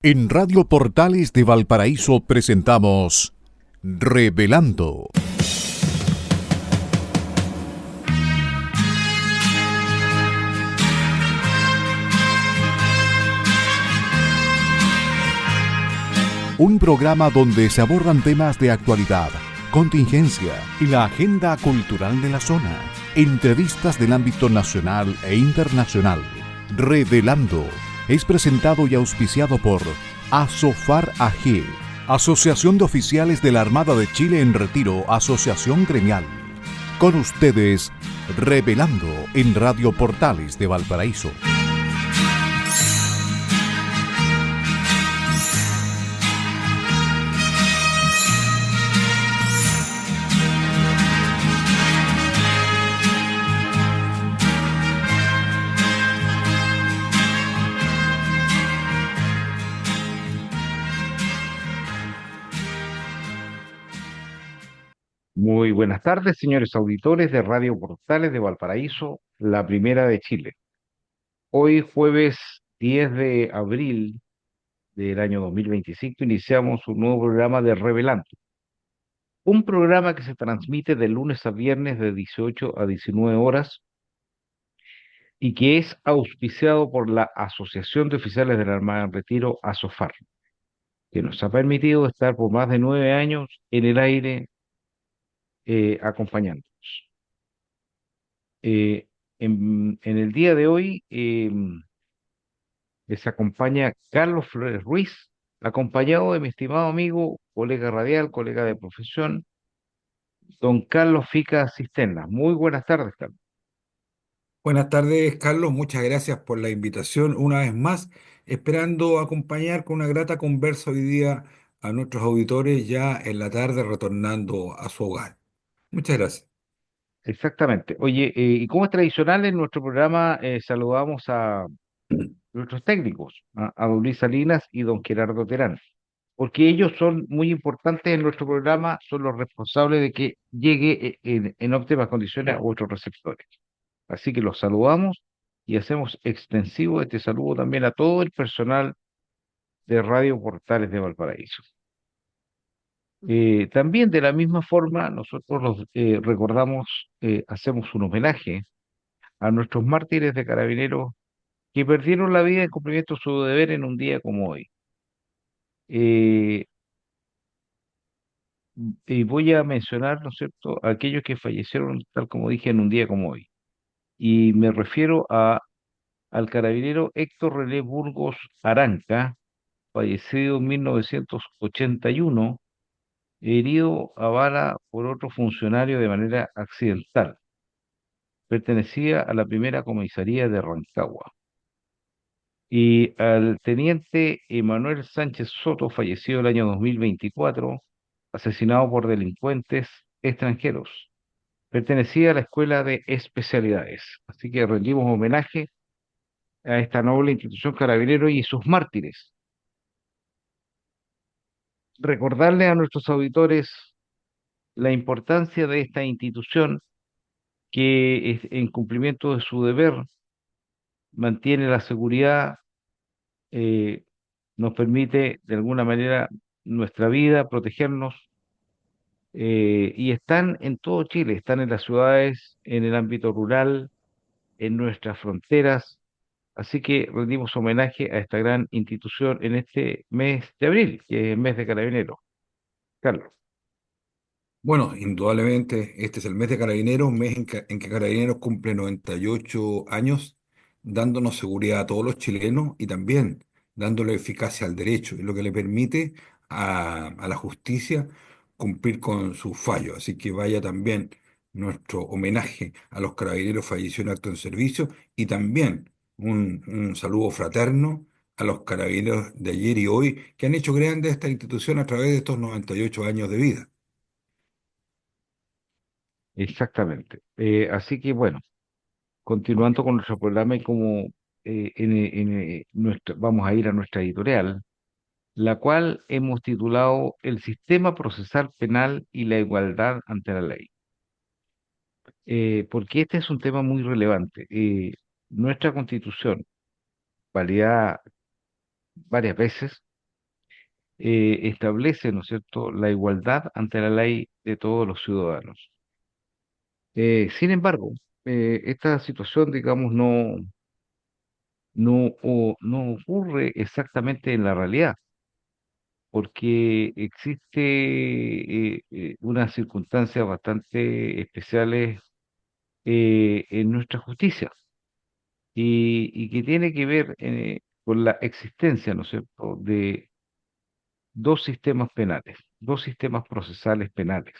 En Radio Portales de Valparaíso presentamos Revelando. Un programa donde se abordan temas de actualidad, contingencia y la agenda cultural de la zona. Entrevistas del ámbito nacional e internacional. Revelando es presentado y auspiciado por Asofar AG, Asociación de Oficiales de la Armada de Chile en Retiro, Asociación Gremial. Con ustedes, Revelando en Radio Portales de Valparaíso. Muy buenas tardes, señores auditores de Radio Portales de Valparaíso, la primera de Chile. Hoy, jueves 10 de abril del año 2025, iniciamos un nuevo programa de Revelando. Un programa que se transmite de lunes a viernes de 18 a 19 horas y que es auspiciado por la Asociación de Oficiales de la Armada en Retiro, ASOFAR, que nos ha permitido estar por más de 9 años en el aire acompañando. Eh, en el día de hoy les acompaña Carlos Flores Ruiz, acompañado de mi estimado amigo, colega radial, colega de profesión, don Carlos Fica Cisterna. Muy buenas tardes, Carlos. Buenas tardes, Carlos. Muchas gracias por la invitación una vez más, esperando acompañar con una grata conversa hoy día a nuestros auditores ya en la tarde retornando a su hogar. Muchas gracias. Exactamente. Oye, y como es tradicional en nuestro programa, saludamos a nuestros técnicos, a don Luis Salinas y don Gerardo Terán, porque ellos son muy importantes en nuestro programa, son los responsables de que llegue en óptimas condiciones a vuestros receptores. Así que los saludamos y hacemos extensivo este saludo también a todo el personal de Radio Portales de Valparaíso. También de la misma forma, nosotros recordamos, hacemos un homenaje a nuestros mártires de carabineros que perdieron la vida en cumplimiento de su deber en un día como hoy. Eh, y voy a mencionar, ¿no es cierto?, a aquellos que fallecieron, tal como dije, en un día como hoy. Y me refiero al carabinero Héctor René Burgos Aranca, fallecido en 1981, herido a bala por otro funcionario de manera accidental. Pertenecía a la primera comisaría de Rancagua. Y al teniente Emanuel Sánchez Soto, fallecido el año 2024, asesinado por delincuentes extranjeros. Pertenecía a la Escuela de Especialidades. Así que rendimos homenaje a esta noble institución carabinero y sus mártires. Recordarle a nuestros auditores la importancia de esta institución que en cumplimiento de su deber mantiene la seguridad, eh, nos permite de alguna manera nuestra vida, protegernos, y están en todo Chile, están en las ciudades, en el ámbito rural, en nuestras fronteras, así que rendimos homenaje a esta gran institución en este mes de abril, que es el mes de Carabineros. Carlos. Bueno, indudablemente este es el mes de Carabineros, mes en que Carabineros cumple 98 años, dándonos seguridad a todos los chilenos y también dándole eficacia al derecho, y lo que le permite a la justicia cumplir con sus fallos. Así que vaya también nuestro homenaje a los carabineros fallecidos en acto en servicio y también un saludo fraterno a los carabineros de ayer y hoy que han hecho grande esta institución a través de estos 98 años de vida. Exactamente. Así que bueno, continuando con nuestro programa y como vamos a ir a nuestra editorial, la cual hemos titulado El sistema procesal penal y la igualdad ante la ley. Porque este es un tema muy relevante. Nuestra Constitución, validada varias veces, establece, ¿no es cierto?, la igualdad ante la ley de todos los ciudadanos. Sin embargo, esta situación, digamos, no ocurre exactamente en la realidad, porque existe unas circunstancias bastante especiales en nuestra justicia y que tiene que ver con la existencia, ¿no es cierto?, de dos sistemas penales, dos sistemas procesales penales.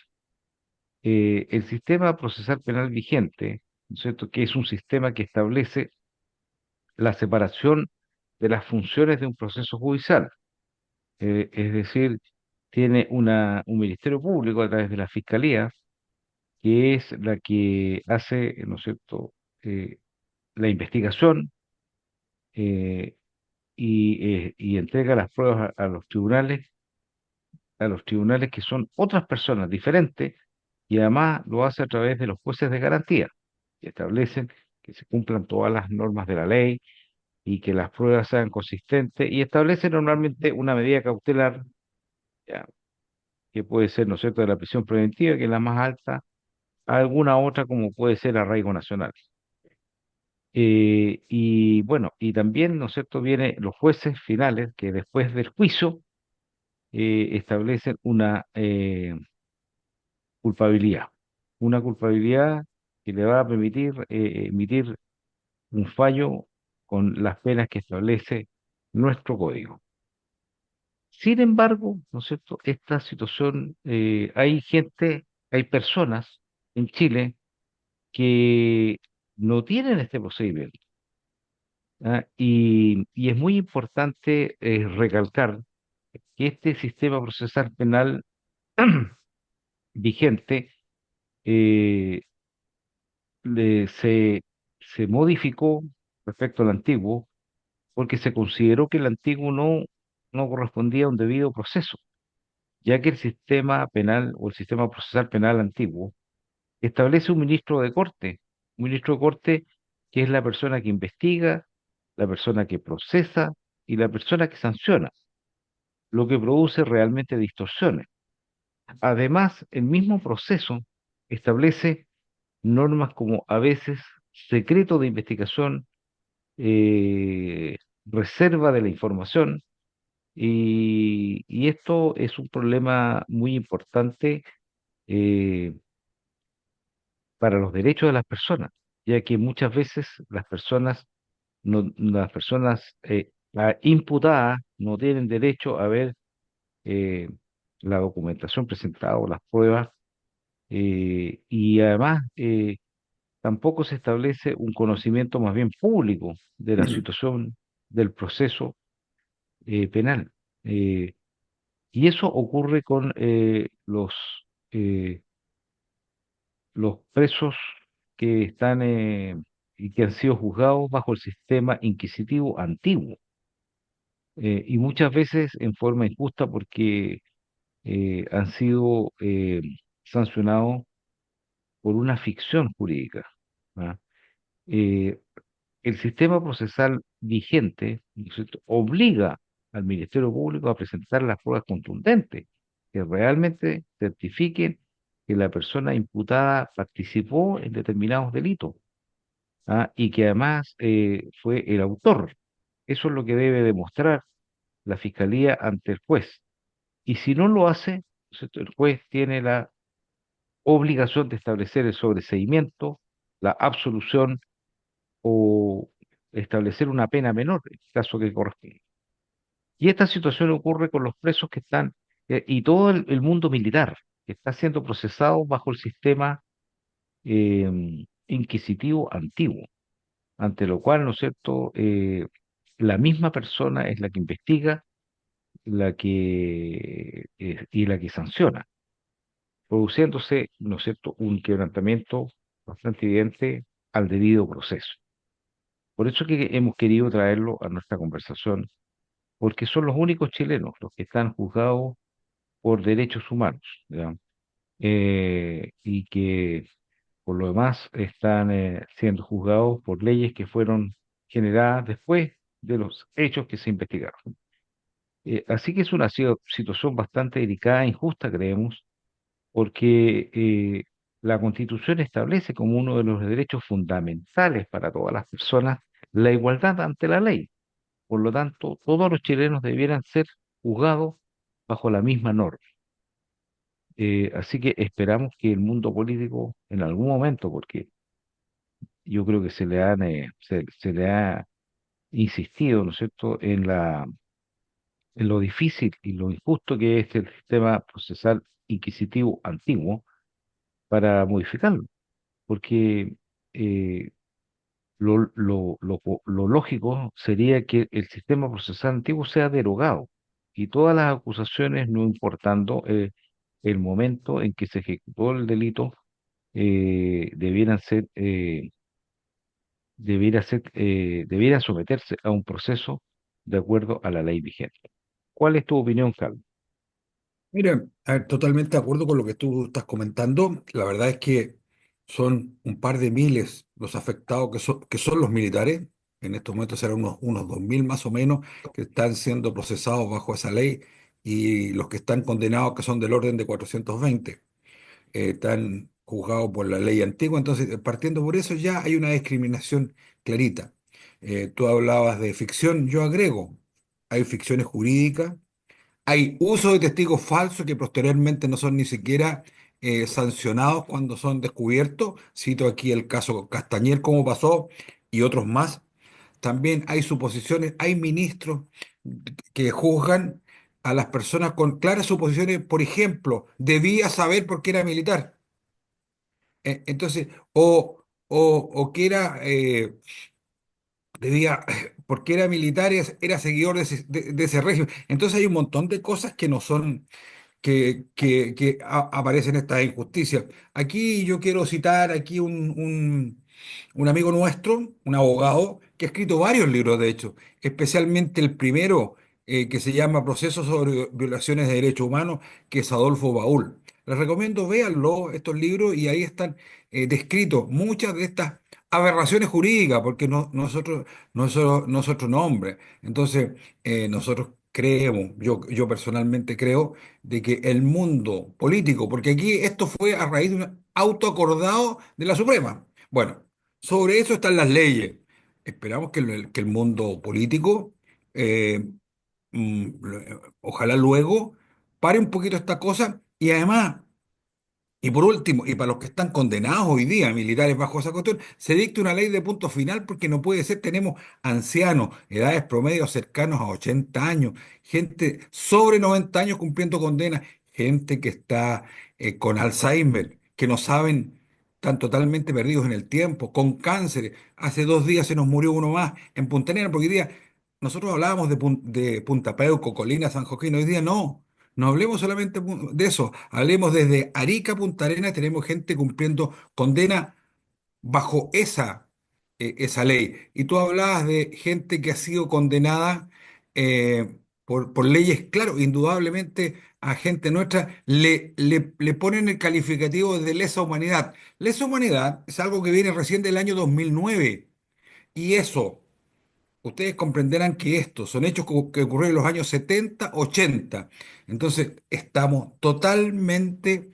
El sistema procesal penal vigente, ¿no es cierto?, que es un sistema que establece la separación de las funciones de un proceso judicial. Es decir, tiene un ministerio público a través de la fiscalía, que es la que hace, ¿no es cierto?, eh, la investigación y entrega las pruebas a los tribunales que son otras personas diferentes, y además lo hace a través de los jueces de garantía, que establecen que se cumplan todas las normas de la ley y que las pruebas sean consistentes, y establece normalmente una medida cautelar, ya, que puede ser, ¿no es cierto?, de la prisión preventiva, que es la más alta, a alguna otra como puede ser arraigo nacional. Y bueno, y también, ¿no es cierto?, vienen los jueces finales que después del juicio establecen culpabilidad, una culpabilidad que le va a permitir emitir un fallo con las penas que establece nuestro código. Sin embargo, ¿no es cierto?, esta situación, hay personas en Chile que no tienen este procedimiento. ¿Ah? Y es muy importante recalcar que este sistema procesal penal vigente eh, se modificó respecto al antiguo porque se consideró que el antiguo no correspondía a un debido proceso, ya que el sistema penal o el sistema procesal penal antiguo establece un ministro de corte que es la persona que investiga, la persona que procesa y la persona que sanciona, lo que produce realmente distorsiones. Además, el mismo proceso establece normas como a veces secreto de investigación, eh, reserva de la información, y esto es un problema muy importante eh, para los derechos de las personas, ya que muchas veces las personas imputadas no tienen derecho a ver eh, la documentación presentada o las pruebas, y además tampoco se establece un conocimiento más bien público de la situación del proceso penal. Eh, y eso ocurre con eh, los presos que están y que han sido juzgados bajo el sistema inquisitivo antiguo, y muchas veces en forma injusta porque han sido sancionados por una ficción jurídica. ¿Ah? Eh, el sistema procesal vigente, ¿no es cierto?, obliga al Ministerio Público a presentar las pruebas contundentes que realmente certifiquen que la persona imputada participó en determinados delitos, ¿ah? Y que además fue el autor. Eso es lo que debe demostrar la Fiscalía ante el juez. Y si no lo hace, ¿no es cierto?, el juez tiene la obligación de establecer el sobreseimiento, la absolución o establecer una pena menor, en el caso que corresponda. Y esta situación ocurre con los presos que están, y todo el mundo militar, que está siendo procesado bajo el sistema inquisitivo antiguo, ante lo cual, ¿no es cierto?, la misma persona es la que investiga, y la que sanciona, produciéndose, ¿no es cierto?, un quebrantamiento bastante evidente al debido proceso. Por eso que hemos querido traerlo a nuestra conversación, porque son los únicos chilenos los que están juzgados por derechos humanos, ¿ya? Y que por lo demás están siendo juzgados por leyes que fueron generadas después de los hechos que se investigaron. Así que es una situación bastante delicada e injusta, creemos, porque la Constitución establece como uno de los derechos fundamentales para todas las personas la igualdad ante la ley. Por lo tanto, todos los chilenos debieran ser juzgados bajo la misma norma. Así que esperamos que el mundo político en algún momento, porque yo creo que se le ha insistido, ¿no es cierto?, en lo difícil y lo injusto que es el sistema procesal inquisitivo antiguo para modificarlo, porque eh, lo lógico sería que el sistema procesal antiguo sea derogado y todas las acusaciones, no importando el momento en que se ejecutó el delito, debieran ser, debieran someterse a un proceso de acuerdo a la ley vigente. ¿Cuál es tu opinión, Carlos? Mira, a ver, totalmente de acuerdo con lo que tú estás comentando. La verdad es que son un par de miles los afectados que son los militares. En estos momentos serán unos 2.000 más o menos que están siendo procesados bajo esa ley y los que están condenados que son del orden de 420 están juzgados por la ley antigua. Entonces, partiendo por eso ya hay una discriminación clarita. Tú hablabas de ficción, yo agrego, hay ficciones jurídicas, hay uso de testigos falsos que posteriormente no son ni siquiera sancionados cuando son descubiertos. Cito aquí el caso Castañer, como pasó, y otros más. También hay suposiciones, hay ministros que juzgan a las personas con claras suposiciones. Por ejemplo, debía saber por qué era militar. Entonces, o que era, debía, porque era militar, era seguidor de ese régimen. Entonces hay un montón de cosas que no son que aparecen estas injusticias. Aquí yo quiero citar aquí un amigo nuestro, un abogado, que ha escrito varios libros, de hecho, especialmente el primero, que se llama Procesos sobre Violaciones de Derechos Humanos, que es Adolfo Baúl. Les recomiendo, véanlo, estos libros, y ahí están descritos muchas de estas aberraciones jurídicas, porque no es otro nombre. Entonces, nosotros creemos, yo personalmente creo, de que el mundo político, porque aquí esto fue a raíz de un auto acordado de la Suprema. Bueno, sobre eso están las leyes. Esperamos que el mundo político, eh, ojalá luego, pare un poquito esta cosa y además y por último, y para los que están condenados hoy día, militares bajo esa cuestión, se dicta una ley de punto final porque no puede ser, tenemos ancianos, edades promedio cercanos a 80 años, gente sobre 90 años cumpliendo condena, gente que está con Alzheimer, que no saben, están totalmente perdidos en el tiempo, con cáncer. Hace 2 días se nos murió uno más en Punta Arenas, porque hoy día nosotros hablábamos de Punta Peuco, Colina, San Joaquín, hoy día no. No hablemos solamente de eso, hablemos desde Arica a Punta Arenas, tenemos gente cumpliendo condena bajo esa ley. Y tú hablabas de gente que ha sido condenada por leyes, claro, indudablemente a gente nuestra le ponen el calificativo de lesa humanidad. Lesa humanidad es algo que viene recién del año 2009 y eso. Ustedes comprenderán que estos son hechos que ocurrieron en los años 70, 80. Entonces, estamos totalmente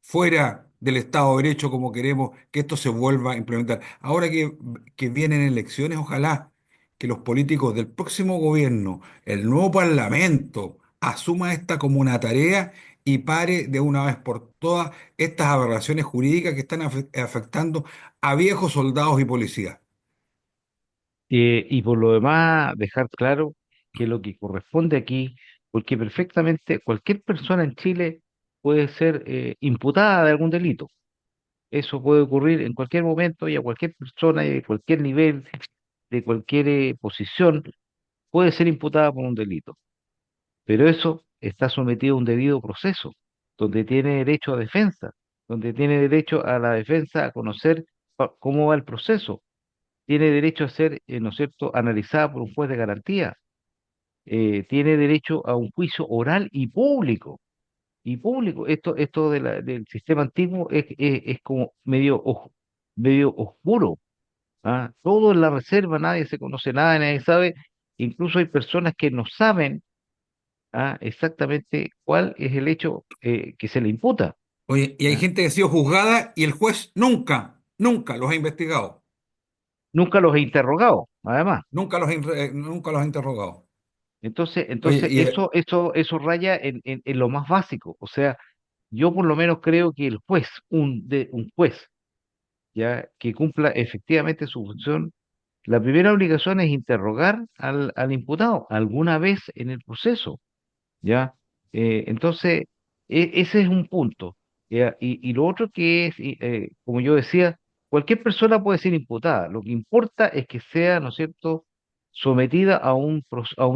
fuera del Estado de Derecho como queremos que esto se vuelva a implementar. Ahora que vienen elecciones, ojalá que los políticos del próximo gobierno, el nuevo Parlamento, asuma esta como una tarea y pare de una vez por todas estas aberraciones jurídicas que están afectando a viejos soldados y policías. Y por lo demás, dejar claro que lo que corresponde aquí, porque perfectamente cualquier persona en Chile puede ser imputada de algún delito. Eso puede ocurrir en cualquier momento y a cualquier persona y de cualquier nivel, de cualquier posición, puede ser imputada por un delito. Pero eso está sometido a un debido proceso, donde tiene derecho a defensa, donde tiene derecho a la defensa a conocer cómo va el proceso, tiene derecho a ser, ¿no es cierto?, analizada por un juez de garantía, tiene derecho a un juicio oral y público. Y público, esto del sistema antiguo es como medio oscuro. ¿Ah? Todo en la reserva, nadie se conoce nada, nadie sabe, incluso hay personas que no saben exactamente cuál es el hecho que se le imputa. Oye, y hay ¿Ah? gente que ha sido juzgada y el juez nunca los ha investigado, Nunca los he interrogado, además. nunca los ha interrogado. Oye, Entonces y eso raya en lo más básico. O sea, yo por lo menos creo que el juez, un juez, ya que cumpla efectivamente su función, la primera obligación es interrogar al imputado alguna vez en el proceso, ¿ya? Entonces, ese es un punto. ¿Ya? Y lo otro que es, como yo decía, cualquier persona puede ser imputada. Lo que importa es que sea, ¿no es cierto?, sometida a un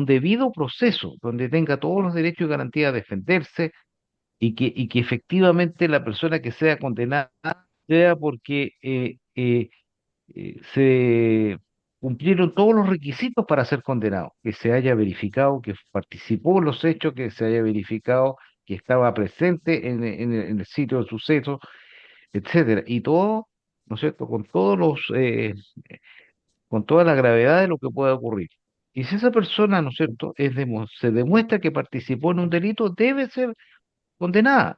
debido proceso, donde tenga todos los derechos y garantías de defenderse y que efectivamente la persona que sea condenada sea porque se cumplieron todos los requisitos para ser condenado, que se haya verificado que participó en los hechos, que se haya verificado que estaba presente en el sitio del suceso, etcétera, y todo, ¿no es cierto?, con toda la gravedad de lo que pueda ocurrir. Y si esa persona, ¿no es cierto?, se demuestra que participó en un delito, debe ser condenada,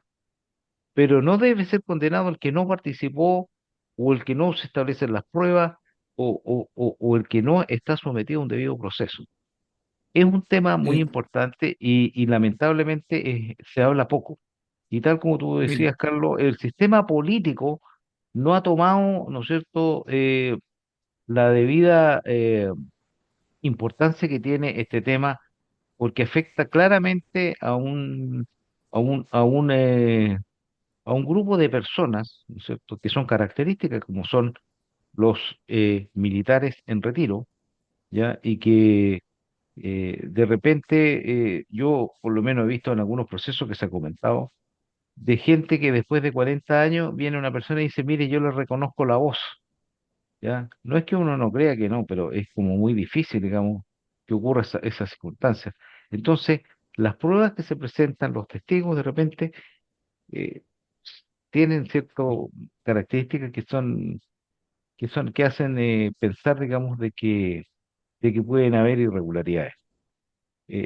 pero no debe ser condenado el que no participó o el que no se establecen las pruebas o el que no está sometido a un debido proceso. Es un tema muy eh, importante y lamentablemente se habla poco. Y tal como tú mira, decías, Carlos, el sistema político no ha tomado, ¿no es cierto?, la debida importancia que tiene este tema porque afecta claramente a un grupo de personas, ¿no es cierto?, que son características como son los militares en retiro, ¿ya? Y que de repente yo por lo menos he visto en algunos procesos que se ha comentado, de gente que después de 40 años viene una persona y dice, mire, yo le reconozco la voz, ¿ya? No es que uno no crea que no, pero es como muy difícil, digamos, que ocurra esa circunstancia. Entonces, las pruebas que se presentan, los testigos de repente eh, tienen ciertas características que hacen pensar, digamos, de que pueden haber irregularidades.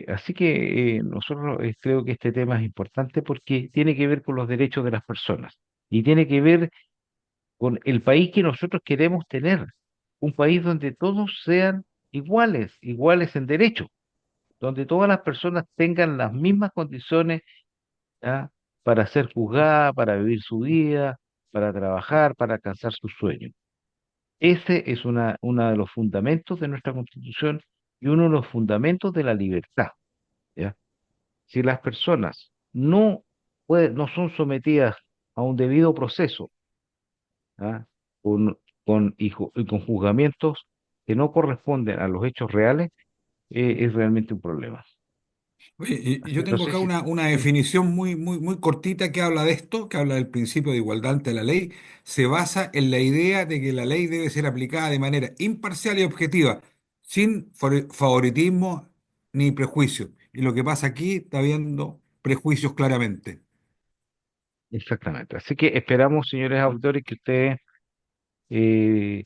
Así que nosotros creo que este tema es importante porque tiene que ver con los derechos de las personas y tiene que ver con el país que nosotros queremos tener, un país donde todos sean iguales, iguales en derecho, donde todas las personas tengan las mismas condiciones, ¿ya?, para ser juzgadas, para vivir su vida, para trabajar, para alcanzar sus sueños. Ese es uno de los fundamentos de nuestra Constitución y uno de los fundamentos de la libertad, ¿ya? Si las personas no son sometidas a un debido proceso, ¿ah?, con, y con juzgamientos que no corresponden a los hechos reales, es realmente un problema. oye, y yo No tengo sé acá si... una Sí, definición muy cortita que habla de esto, que habla del principio de igualdad ante la ley. Se basa en la idea de que la ley debe ser aplicada de manera imparcial y objetiva, sin favoritismo ni prejuicio. Y lo que pasa aquí está viendo prejuicios claramente. exactamente. Así que esperamos, señores auditores, que ustedes eh,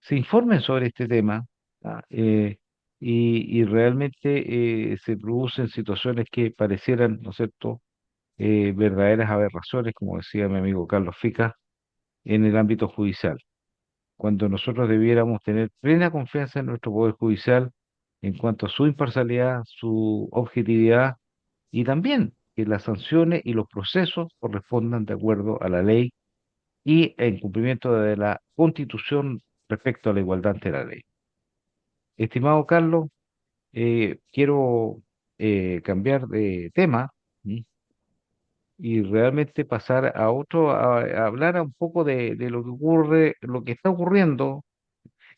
se informen sobre este tema, ¿ah? Y realmente se producen situaciones que parecieran, ¿no es cierto?, verdaderas aberraciones, como decía mi amigo Carlos Fica, en el ámbito judicial, cuando nosotros debiéramos tener plena confianza en nuestro Poder Judicial en cuanto a su imparcialidad, su objetividad y también que las sanciones y los procesos correspondan de acuerdo a la ley y en cumplimiento de la Constitución respecto a la igualdad ante la ley. Estimado Carlos, quiero cambiar de tema, ¿m?, y realmente pasar a otro, a hablar un poco de lo que ocurre, lo que está ocurriendo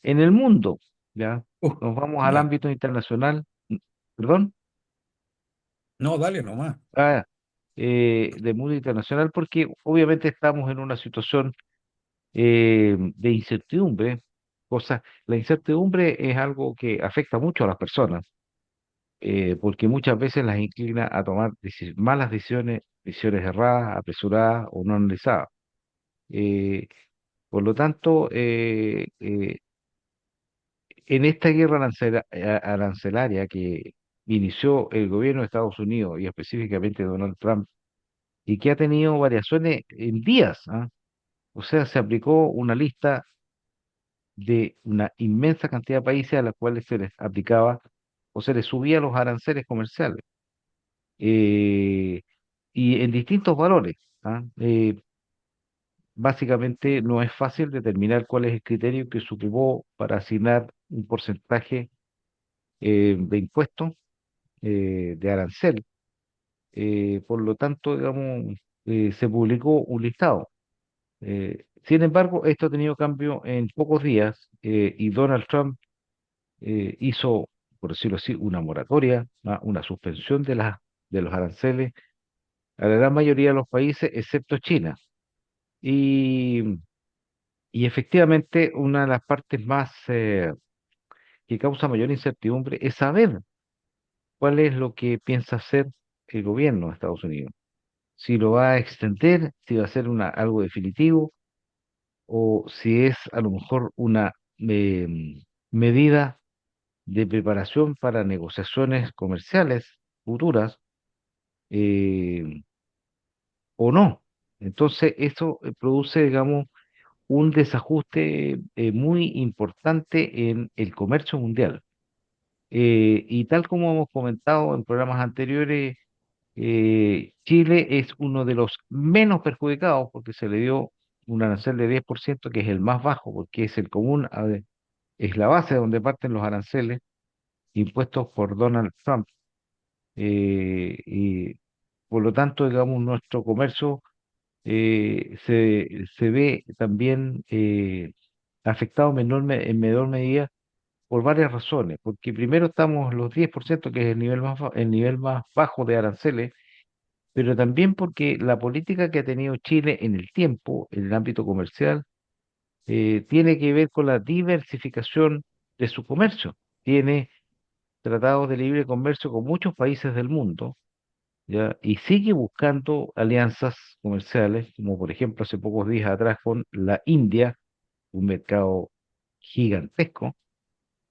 en el mundo, ¿ya? Uh, Nos vamos al ya. ámbito internacional, perdón, No, dale nomás. ah, del mundo internacional, porque obviamente estamos en una situación de incertidumbre, la incertidumbre es algo que afecta mucho a las personas, porque muchas veces las inclina a tomar malas decisiones, decisiones erradas, apresuradas o no analizadas. Eh, por lo tanto, en esta guerra arancelaria que inició el gobierno de Estados Unidos y específicamente Donald Trump, y que ha tenido variaciones en días, ¿ah? O sea, se aplicó una lista de una inmensa cantidad de países a los cuales se les aplicaba o se les subía los aranceles comerciales, eh, y en distintos valores, ¿ah? Básicamente no es fácil determinar cuál es el criterio que se ocupó para asignar un porcentaje de impuestos, de arancel. Por lo tanto, digamos, se publicó un listado. Sin embargo, esto ha tenido cambio en pocos días, y Donald Trump hizo, por decirlo así, una moratoria, una suspensión de los aranceles a la gran mayoría de los países, excepto China. Y, y efectivamente, una de las partes más que causa mayor incertidumbre es saber cuál es lo que piensa hacer el gobierno de Estados Unidos. Si lo va a extender, si va a ser algo definitivo, o si es a lo mejor una medida de preparación para negociaciones comerciales futuras, eh, o no. Entonces, eso produce, digamos, un desajuste muy importante en el comercio mundial. Y tal como hemos comentado en programas anteriores, Chile es uno de los menos perjudicados porque se le dio un arancel de 10%, que es el más bajo, porque es el común, es la base de donde parten los aranceles impuestos por Donald Trump. Y por lo tanto, digamos, nuestro comercio se ve también afectado en menor medida por varias razones. Porque primero estamos los 10%, que es el nivel más bajo de aranceles, pero también porque la política que ha tenido Chile en el tiempo, en el ámbito comercial, tiene que ver con la diversificación de su comercio. Tiene tratados de libre comercio con muchos países del mundo, ¿ya? Y sigue buscando alianzas comerciales, como por ejemplo hace pocos días atrás con la India, un mercado gigantesco,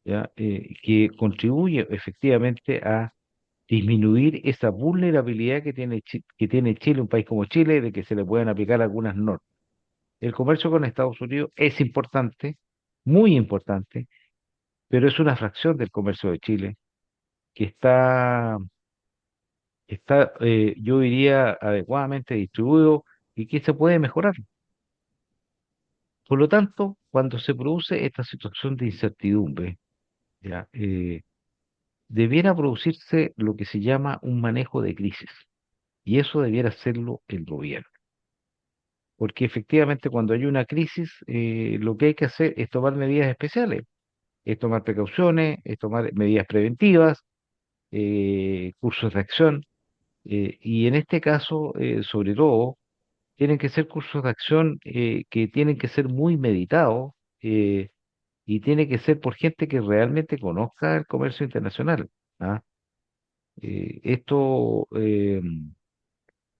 ¿ya? Que contribuye efectivamente a disminuir esa vulnerabilidad que tiene Chile, un país como Chile, de que se le pueden aplicar algunas normas. El comercio con Estados Unidos es importante, muy importante, pero es una fracción del comercio de Chile que yo diría, adecuadamente distribuido y que se puede mejorar. Por lo tanto, cuando se produce esta situación de incertidumbre, ¿ya? Debiera producirse lo que se llama un manejo de crisis, y eso debiera hacerlo el gobierno. Porque efectivamente cuando hay una crisis, lo que hay que hacer es tomar medidas especiales, es tomar precauciones, es tomar medidas preventivas, cursos de acción, y en este caso, sobre todo, tienen que ser cursos de acción que tienen que ser muy meditados, eh, y tiene que ser por gente que realmente conozca el comercio internacional. ¿Ah? Esto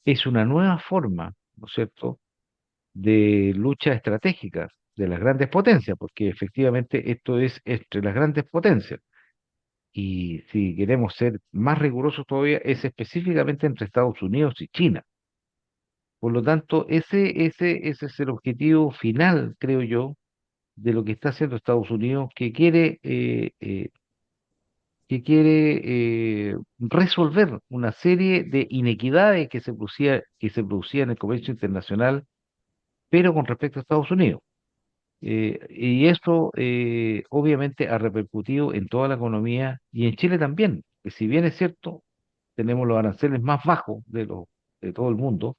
es una nueva forma, ¿no es cierto?, de lucha estratégica de las grandes potencias, porque efectivamente esto es entre las grandes potencias. Y si queremos ser más rigurosos todavía, es específicamente entre Estados Unidos y China. Por lo tanto, ese es el objetivo final, creo yo, de lo que está haciendo Estados Unidos, que quiere resolver una serie de inequidades que se producían en el comercio internacional, pero con respecto a Estados Unidos. Y eso obviamente ha repercutido en toda la economía y en Chile también, que si bien es cierto, tenemos los aranceles más bajos de todo el mundo,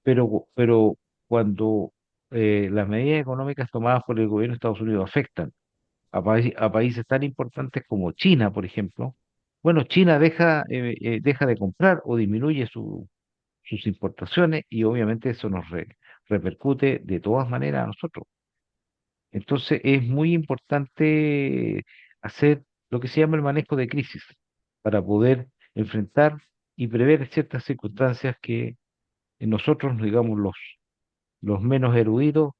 pero cuando las medidas económicas tomadas por el gobierno de Estados Unidos afectan a países tan importantes como China, por ejemplo, bueno, China deja de comprar o disminuye sus importaciones, y obviamente eso nos repercute de todas maneras a nosotros. Entonces es muy importante hacer lo que se llama el manejo de crisis para poder enfrentar y prever ciertas circunstancias que nosotros, digamos, los menos eruditos,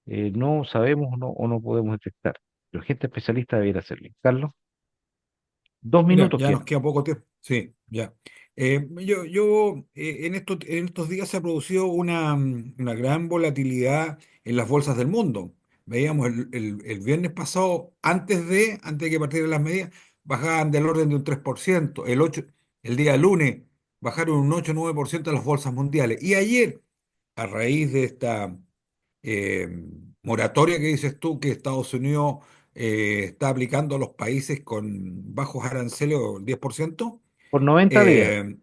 no sabemos o no podemos detectar. pero gente especialista debiera hacerlo. Carlos, dos Mira, minutos ya nos quedan. queda poco tiempo. Sí, ya. En estos días se ha producido una gran volatilidad en las bolsas del mundo. Veíamos el viernes pasado, antes de que partieran las medidas, bajaban del orden de un 3%. El día lunes bajaron un 8 o 9% las bolsas mundiales. Y ayer, a raíz de esta eh, moratoria que dices tú que Estados Unidos está aplicando a los países con bajos aranceles o el 10%, Por 90 días. eh,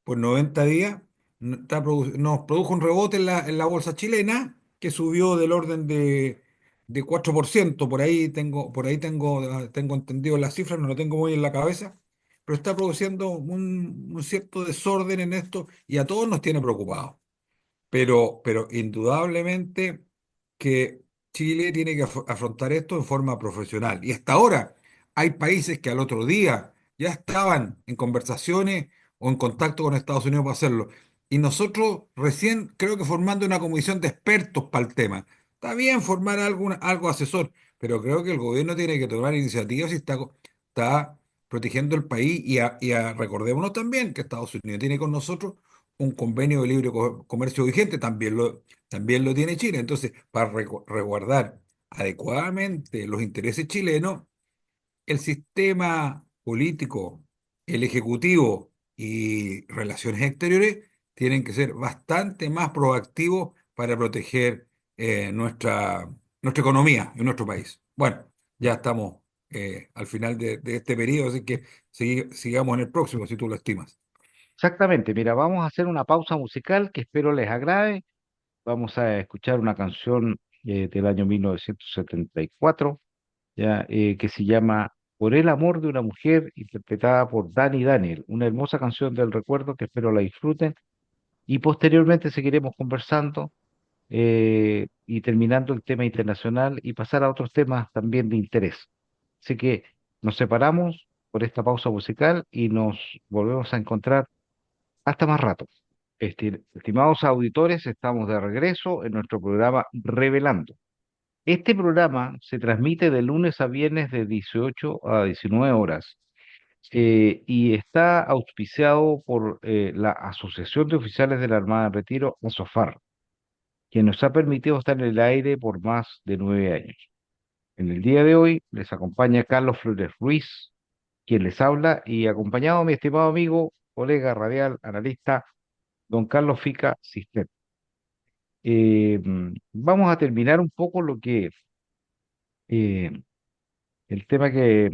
por 90 días, nos produjo un rebote en la bolsa chilena que subió del orden de 4%. Por ahí tengo entendido las cifras, no lo tengo muy en la cabeza, pero está produciendo un cierto desorden en esto y a todos nos tiene preocupados. Pero indudablemente que Chile tiene que afrontar esto en forma profesional. Y hasta ahora hay países que al otro día ya estaban en conversaciones o en contacto con Estados Unidos para hacerlo. Y nosotros recién creo que formando una comisión de expertos para el tema. Está bien formar algo asesor, pero creo que el gobierno tiene que tomar iniciativas y está protegiendo el país. Recordémonos también que Estados Unidos tiene con nosotros un convenio de libre comercio vigente, también lo tiene Chile. Entonces, para resguardar adecuadamente los intereses chilenos, el sistema político, el ejecutivo y relaciones exteriores tienen que ser bastante más proactivos para proteger nuestra economía y nuestro país. Bueno, ya estamos al final de este periodo, así que sigamos en el próximo, si tú lo estimas. Exactamente, mira, vamos a hacer una pausa musical que espero les agrade. Vamos a escuchar una canción del año 1974, ya, que se llama Por el amor de una mujer, interpretada por Danny Daniel, una hermosa canción del recuerdo que espero la disfruten y posteriormente seguiremos conversando y terminando el tema internacional y pasar a otros temas también de interés. Así que nos separamos por esta pausa musical y nos volvemos a encontrar hasta más rato. Estimados auditores, estamos de regreso en nuestro programa Revelando. Este programa se transmite de lunes a viernes de 18 a 19 horas y está auspiciado por la Asociación de Oficiales de la Armada en Retiro, ASOFAR, que nos ha permitido estar en el aire por más de 9 años. En el día de hoy les acompaña Carlos Flores Ruiz, quien les habla, y acompañado a mi estimado amigo, colega radial, analista, don Carlos Fica Cister. Vamos a terminar un poco eh, el tema que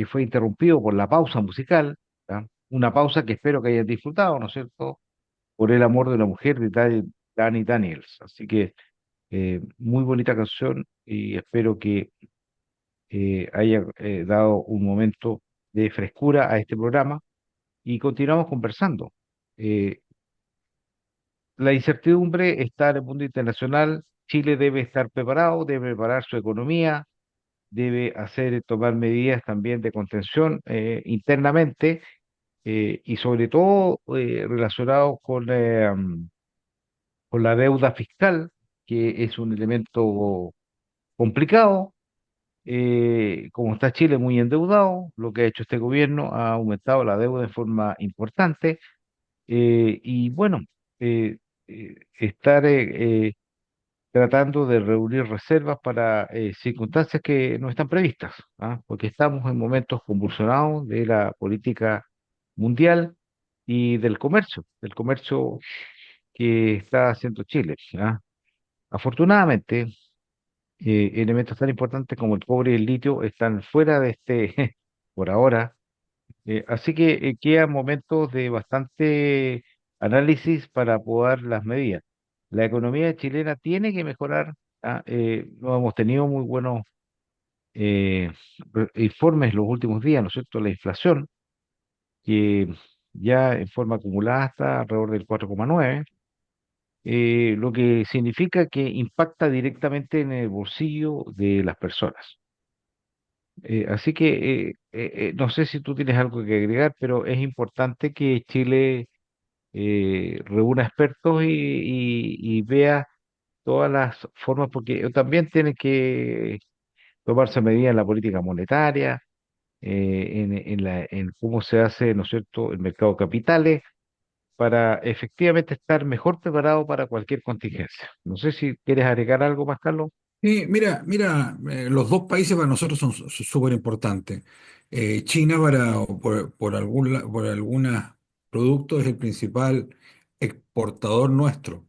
fue interrumpido por la pausa musical, ¿ya? Una pausa que espero que hayan disfrutado, ¿no es cierto? Por el amor de una mujer de Danny Daniels. Así que muy bonita canción y espero que haya dado un momento de frescura a este programa y continuamos conversando. Eh, la incertidumbre está en el mundo internacional. Chile debe estar preparado, debe preparar su economía, debe tomar medidas también de contención internamente y sobre todo relacionado con la deuda fiscal, que es un elemento complicado. Como está Chile muy endeudado, lo que ha hecho este gobierno ha aumentado la deuda de forma importante y bueno, estar tratando de reunir reservas para circunstancias que no están previstas, ¿ah? Porque estamos en momentos convulsionados de la política mundial y del comercio que está haciendo Chile, ¿ah? Afortunadamente, elementos tan importantes como el cobre y el litio están fuera de este, por ahora, así que quedan momentos de bastante análisis para poder las medidas. La economía chilena tiene que mejorar. ¿Ah? No hemos tenido muy buenos eh, informes los últimos días, ¿no es cierto? La inflación, que ya en forma acumulada está alrededor del 4,9, lo que significa que impacta directamente en el bolsillo de las personas. Así que no sé si tú tienes algo que agregar, pero es importante que Chile reúna expertos y vea todas las formas, porque también tiene que tomarse medidas en la política monetaria, en cómo se hace, ¿no es cierto?, el mercado de capitales, para efectivamente estar mejor preparado para cualquier contingencia. No sé si quieres agregar algo más, Carlos. Sí, mira, los dos países para nosotros son súper importantes. China por algunos productos es el principal exportador nuestro.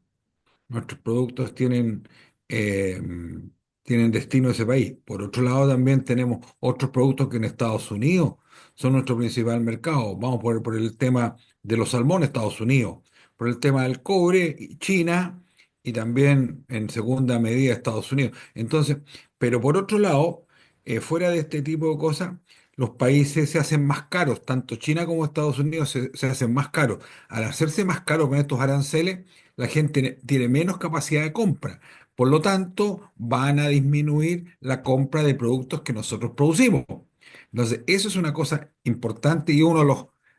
Nuestros productos eh, tienen destino a ese país. Por otro lado, también tenemos otros productos que en Estados Unidos son nuestro principal mercado. Vamos por el tema de los salmones, Estados Unidos. Por el tema del cobre, China. Y también en segunda medida Estados Unidos. Entonces, pero por otro lado, fuera de este tipo de cosas, los países se hacen más caros. Tanto China como Estados Unidos se hacen más caros. Al hacerse más caros con estos aranceles, la gente tiene menos capacidad de compra. Por lo tanto, van a disminuir la compra de productos que nosotros producimos. Entonces, eso es una cosa importante y uno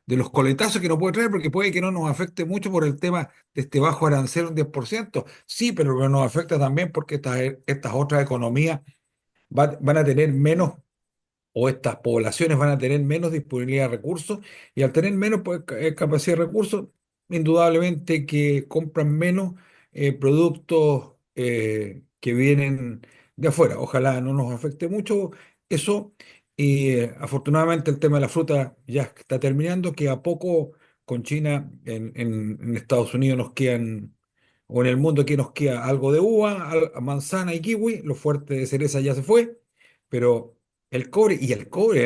de los coletazos que no puede traer, porque puede que no nos afecte mucho por el tema de este bajo arancel, un 10%. Sí, pero nos afecta también porque estas otras economías van a tener menos, o estas poblaciones van a tener menos disponibilidad de recursos, y al tener menos pues, capacidad de recursos, indudablemente que compran menos productos que vienen de afuera. Ojalá no nos afecte mucho eso. Y afortunadamente el tema de la fruta ya está terminando, que a poco con China, en Estados Unidos nos quedan, o en el mundo aquí nos queda algo de uva, manzana y kiwi. Lo fuerte de cereza ya se fue, pero el cobre,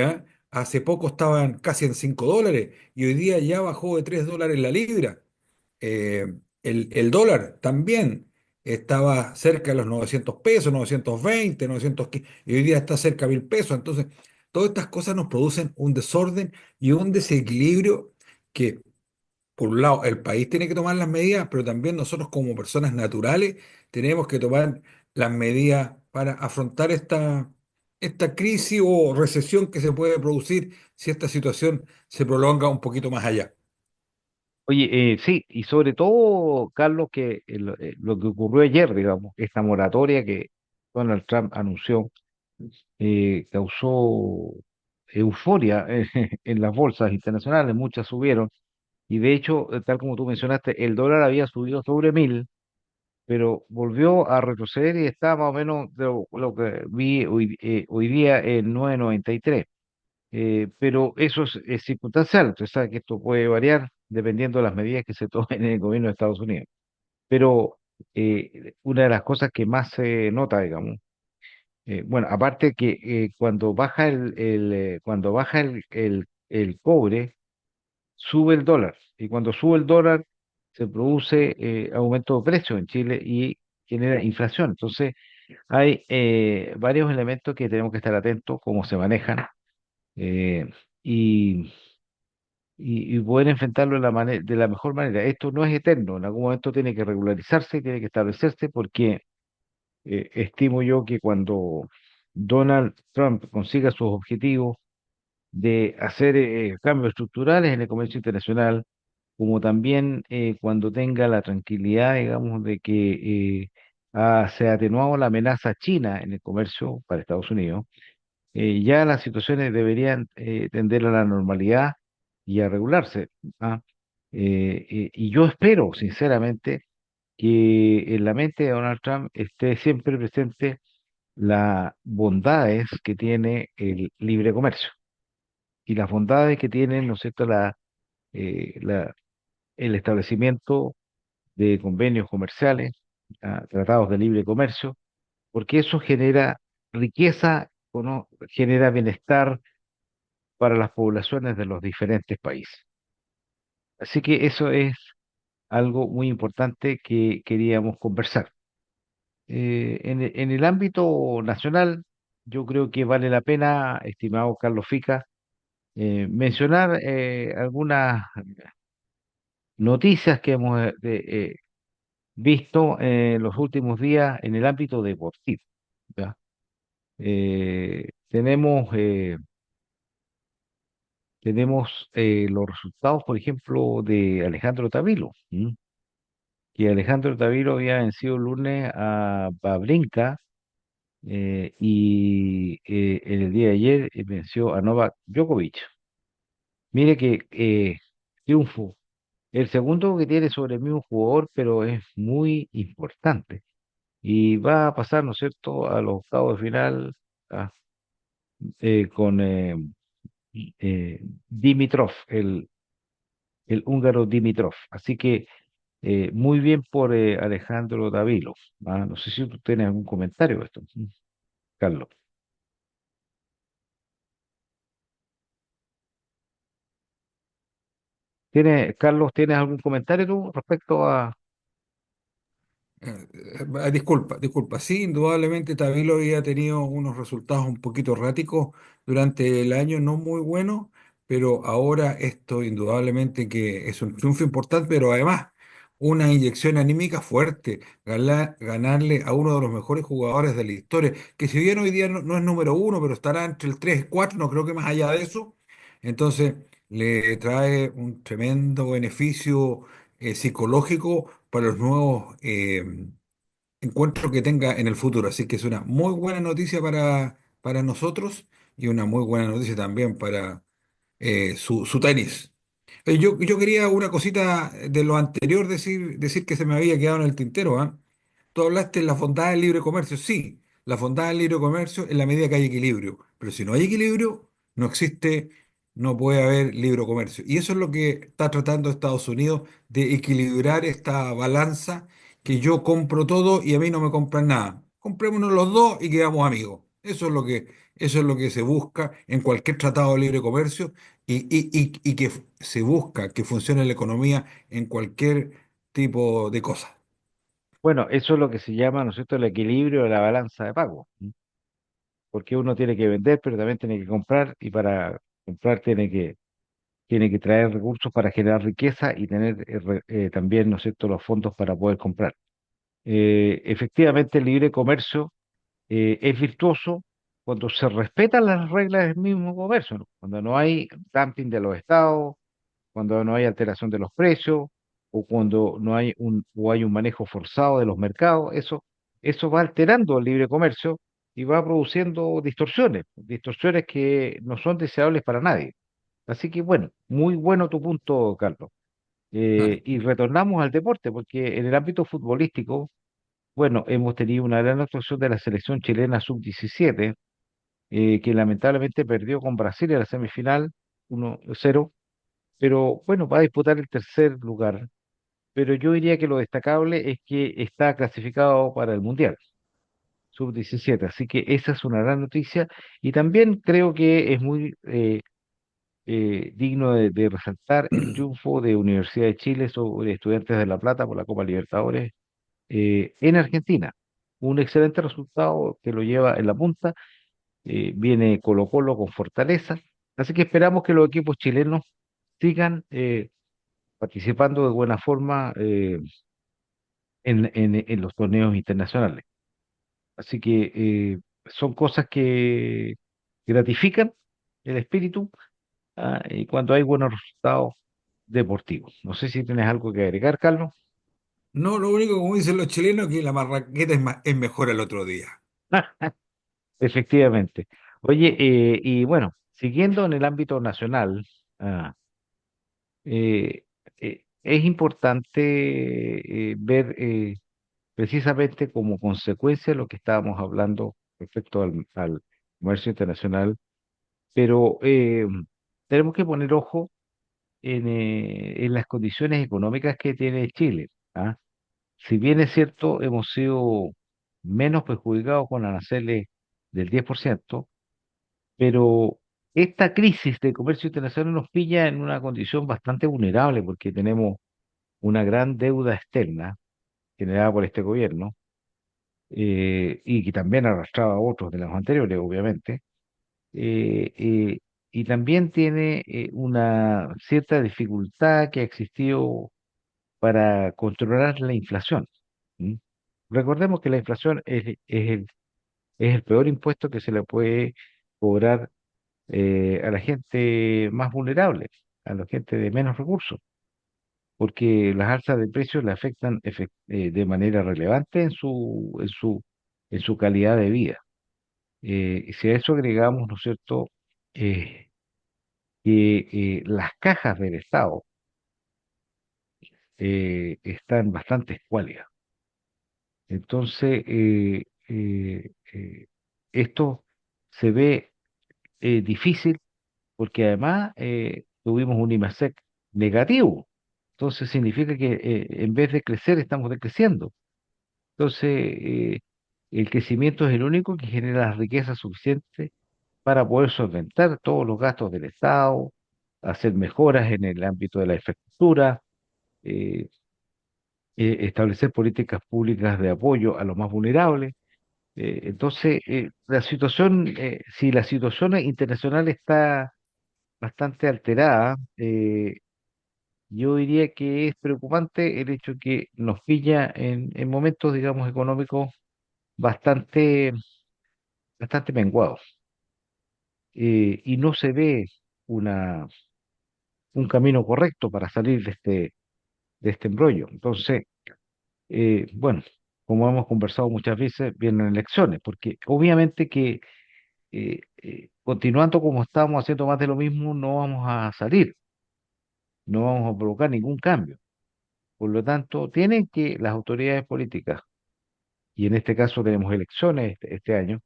¿ah? Hace poco estaban casi en $5 y hoy día ya bajó de $3 la libra. El dólar también estaba cerca de los 900 pesos, 920, 915, y hoy día está cerca de 1.000 pesos. Entonces, todas estas cosas nos producen un desorden y un desequilibrio que, por un lado, el país tiene que tomar las medidas, pero también nosotros como personas naturales tenemos que tomar las medidas para afrontar esta crisis o recesión que se puede producir si esta situación se prolonga un poquito más allá. Oye, sí, y sobre todo, Carlos, que lo que ocurrió ayer, digamos, esta moratoria que Donald Trump anunció, causó euforia en las bolsas internacionales, muchas subieron, y de hecho, tal como tú mencionaste, el dólar había subido sobre 1.000, pero volvió a retroceder y está más o menos de lo que vi hoy día en 9.93. Pero eso es circunstancial, usted sabe que esto puede variar dependiendo de las medidas que se tomen en el gobierno de Estados Unidos. Pero una de las cosas que más se nota, digamos, bueno, aparte que cuando baja cuando baja el cobre, sube el dólar. Y cuando sube el dólar, se produce aumento de precios en Chile y genera inflación. Entonces, hay varios elementos que tenemos que estar atentos, cómo se manejan. eh, y y poder enfrentarlo de la mejor manera. Esto no es eterno, en algún momento tiene que regularizarse, tiene que establecerse, porque estimo yo que cuando Donald Trump consiga sus objetivos de hacer cambios estructurales en el comercio internacional, como también cuando tenga la tranquilidad, digamos, de que se ha atenuado la amenaza china en el comercio para Estados Unidos, ya las situaciones deberían tender a la normalidad y a regularse. ¿Ah? Y yo espero, sinceramente, que en la mente de Donald Trump esté siempre presente las bondades que tiene el libre comercio y las bondades que tiene, ¿no es cierto?, el establecimiento de convenios comerciales, tratados de libre comercio, porque eso genera riqueza, genera bienestar para las poblaciones de los diferentes países. Así que eso es algo muy importante que queríamos conversar. En el ámbito nacional, yo creo que vale la pena, estimado Carlos Fica, mencionar algunas noticias que hemos visto en los últimos días en el ámbito deportivo. ¿Ya? Tenemos los resultados, por ejemplo, de Alejandro Tavilo. ¿M? que Alejandro Tavilo había vencido el lunes a Babrinka y en el día de ayer venció a Novak Djokovic. Mire que triunfo. El segundo que tiene sobre el mismo jugador, pero es muy importante. Y va a pasar, ¿no es cierto?, a los octavos de final ah, con Dimitrov, el húngaro Dimitrov. Así que muy bien por Alejandro Davilov. ¿Ah? No sé si tú tienes algún comentario de esto, Carlos. Carlos, ¿tienes algún comentario tú respecto a... Disculpa. Sí, indudablemente Tabilo había tenido unos resultados un poquito erráticos durante el año, no muy buenos, pero ahora esto indudablemente que es un triunfo importante, pero además una inyección anímica fuerte, ganarle a uno de los mejores jugadores de la historia, que si bien hoy día no es número uno, pero estará entre el 3 y 4, no creo que más allá de eso, entonces le trae un tremendo beneficio psicológico para los nuevos encuentros que tenga en el futuro. Así que es una muy buena noticia para nosotros y una muy buena noticia también para su tenis. Yo quería una cosita de lo anterior decir que se me había quedado en el tintero, ¿ah? Tú hablaste de la bondad del libre comercio. Sí, la bondad del libre comercio en la medida que hay equilibrio. Pero si no hay equilibrio, no existe, no puede haber libre comercio. Y eso es lo que está tratando Estados Unidos de equilibrar esta balanza que yo compro todo y a mí no me compran nada. Comprémonos los dos y quedamos amigos. Eso es lo que se busca en cualquier tratado de libre comercio y que se busca que funcione la economía en cualquier tipo de cosas. Bueno, eso es lo que se llama, ¿no es cierto?, el equilibrio de la balanza de pago. Porque uno tiene que vender, pero también tiene que comprar, y para comprar tiene que traer recursos para generar riqueza y tener también, ¿no es cierto?, los fondos para poder comprar. Efectivamente, el libre comercio es virtuoso cuando se respetan las reglas del mismo comercio, ¿no? Cuando no hay dumping de los estados, cuando no hay alteración de los precios, o cuando no hay o hay un manejo forzado de los mercados, eso va alterando el libre comercio y va produciendo distorsiones que no son deseables para nadie. Así que bueno, muy bueno tu punto, Carlos. Claro. Y retornamos al deporte, porque en el ámbito futbolístico, bueno, hemos tenido una gran actuación de la selección chilena sub-17, que lamentablemente perdió con Brasil en la semifinal 1-0, pero bueno, va a disputar el tercer lugar. Pero yo diría que lo destacable es que está clasificado para el Mundial sub-17, así que esa es una gran noticia. Y también creo que es muy digno de resaltar el triunfo de Universidad de Chile sobre Estudiantes de La Plata por la Copa Libertadores en Argentina. Un excelente resultado que lo lleva en la punta. Viene Colo-Colo con fortaleza, así que esperamos que los equipos chilenos sigan participando de buena forma en los torneos internacionales. Así que son cosas que gratifican el espíritu, y cuando hay buenos resultados deportivos. No sé si tienes algo que agregar, Carlos. No, lo único, como dicen los chilenos, que la marraqueta es mejor al otro día. Efectivamente. Oye, y bueno, siguiendo en el ámbito nacional, ah, eh, es importante ver precisamente como consecuencia de lo que estábamos hablando respecto al comercio internacional, pero tenemos que poner ojo en las condiciones económicas que tiene Chile. ¿Ah? Si bien es cierto, hemos sido menos perjudicados con aranceles del 10%, pero esta crisis de comercio internacional nos pilla en una condición bastante vulnerable porque tenemos una gran deuda externa generada por este gobierno, y que también arrastraba a otros de los anteriores, obviamente, eh, eh, y también tiene una cierta dificultad que ha existido para controlar la inflación. ¿M? Recordemos que la inflación es el peor impuesto que se le puede cobrar a la gente más vulnerable, a la gente de menos recursos. porque las alzas de precios le afectan de manera relevante en su calidad de vida. Y si a eso agregamos, ¿no es cierto?, eh, que las cajas del Estado están bastante escuálidas. Entonces, esto se ve difícil porque además tuvimos un IMASEC negativo. Entonces significa que en vez de crecer estamos decreciendo. Entonces, el crecimiento es el único que genera la riqueza suficiente para poder solventar todos los gastos del Estado, hacer mejoras en el ámbito de la infraestructura, eh, establecer políticas públicas de apoyo a los más vulnerables. Entonces, si la situación internacional está bastante alterada, yo diría que es preocupante el hecho que nos pilla en momentos, digamos, económicos bastante, bastante menguados, y no se ve una, un camino correcto para salir de este embrollo. Entonces, bueno, como hemos conversado muchas veces, vienen elecciones, porque obviamente que continuando como estamos haciendo más de lo mismo, no vamos a salir, no vamos a provocar ningún cambio. Por lo tanto, tienen que las autoridades políticas, y en este caso tenemos elecciones este año,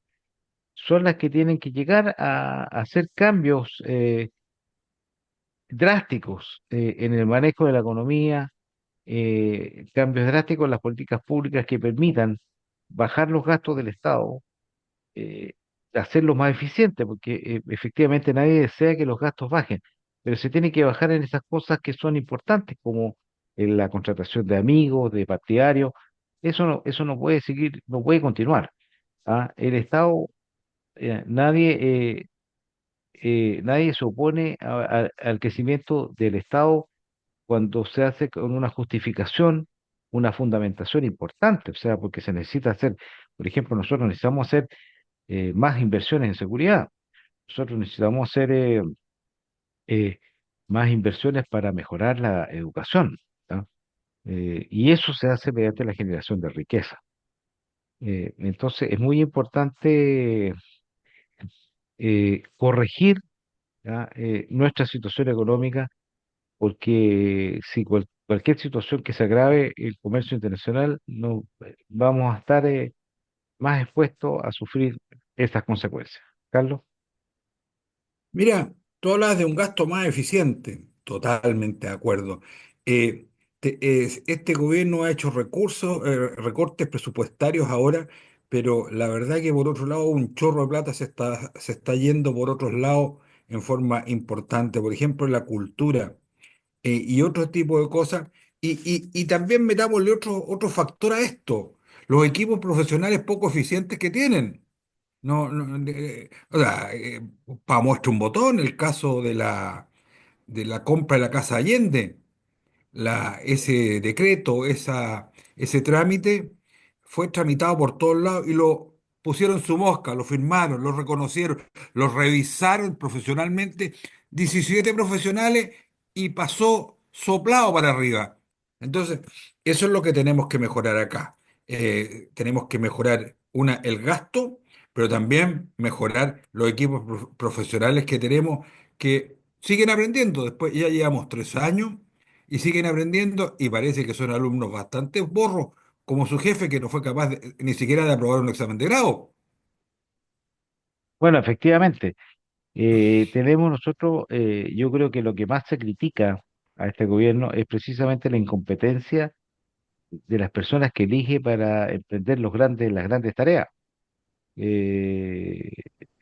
son las que tienen que llegar a hacer cambios drásticos en el manejo de la economía, cambios drásticos en las políticas públicas que permitan bajar los gastos del Estado, eh, hacerlos más eficientes, porque efectivamente nadie desea que los gastos bajen, pero se tiene que bajar en esas cosas que son importantes, como en la contratación de amigos, de partidarios. Eso no puede seguir, no puede continuar. ¿Ah? El Estado, nadie se opone al crecimiento del Estado cuando se hace con una justificación, una fundamentación importante, o sea, porque se necesita hacer, por ejemplo, nosotros necesitamos hacer más inversiones en seguridad, nosotros necesitamos hacer eh, más inversiones para mejorar la educación, ¿tá? Y eso se hace mediante la generación de riqueza. Entonces, es muy importante corregir, ¿ya? Nuestra situación económica, porque si cualquier situación que se agrave el comercio internacional, no vamos a estar más expuestos a sufrir estas consecuencias. Carlos. Mira, tú hablas de un gasto más eficiente, totalmente de acuerdo. Eh, este gobierno ha hecho recortes presupuestarios ahora, pero la verdad que por otro lado un chorro de plata se está yendo por otros lados en forma importante, por ejemplo, en la cultura y otro tipo de cosas. Y también metámosle otro factor a esto, los equipos profesionales poco eficientes que tienen. No, no, o sea, para muestra un botón, el caso de la compra de la Casa Allende ese decreto, ese trámite, fue tramitado por todos lados y lo pusieron su mosca, lo firmaron, lo reconocieron, lo revisaron profesionalmente, 17 profesionales y pasó soplado para arriba. Entonces, eso es lo que tenemos que mejorar acá. Tenemos que mejorar, el gasto, pero también mejorar los equipos profesionales que tenemos que siguen aprendiendo. Después ya llevamos 3 años y siguen aprendiendo y parece que son alumnos bastante borros, como su jefe que no fue capaz ni siquiera de aprobar un examen de grado. Bueno, efectivamente, tenemos nosotros, yo creo que lo que más se critica a este gobierno es precisamente la incompetencia de las personas que elige para emprender las grandes tareas. Eh,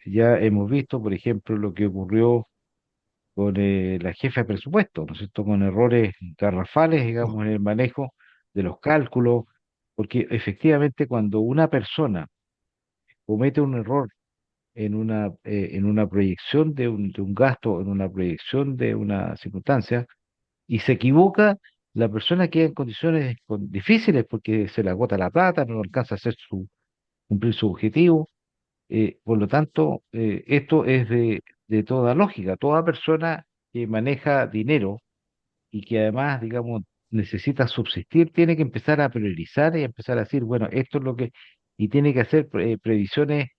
ya hemos visto, por ejemplo, lo que ocurrió con la jefa de presupuesto, ¿no es cierto? Con errores garrafales, digamos, en el manejo de los cálculos, porque efectivamente cuando una persona comete un error en una proyección de un gasto, en una proyección de una circunstancia, y se equivoca, la persona queda en condiciones difíciles porque se le agota la plata, no alcanza a hacer cumplir su objetivo. Por lo tanto, esto es de toda lógica. Toda persona que maneja dinero y que además, digamos, necesita subsistir, tiene que empezar a priorizar y empezar a decir, bueno, esto es lo que, y tiene que hacer previsiones,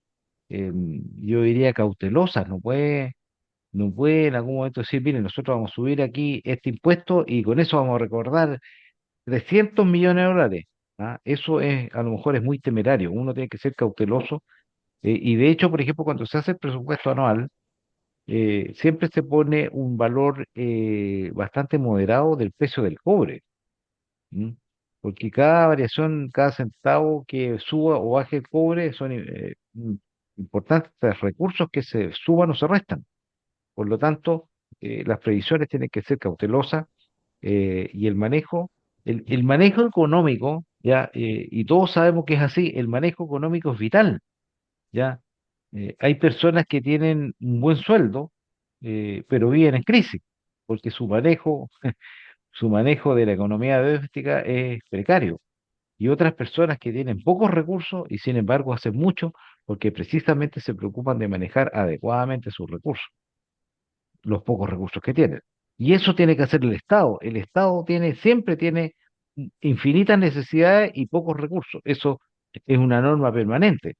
yo diría cautelosas, no puede en algún momento decir, miren, nosotros vamos a subir aquí este impuesto y con eso vamos a recordar 300 millones de dólares. ¿Ah? Eso es, a lo mejor es muy temerario, uno tiene que ser cauteloso. Y de hecho, por ejemplo, cuando se hace el presupuesto anual, siempre se pone un valor bastante moderado del precio del cobre. ¿M? Porque cada variación, cada centavo que suba o baje el cobre son importantes recursos que se suban o se restan. Por lo tanto, las previsiones tienen que ser cautelosas y el manejo económico, ya, y todos sabemos que es así, el manejo económico es vital, ya. Hay personas que tienen un buen sueldo, pero viven en crisis, porque su manejo de la economía doméstica es precario. Y otras personas que tienen pocos recursos y sin embargo hacen mucho porque precisamente se preocupan de manejar adecuadamente sus recursos, los pocos recursos que tienen. Y eso tiene que hacer el Estado. El Estado siempre tiene infinitas necesidades y pocos recursos. Eso es una norma permanente.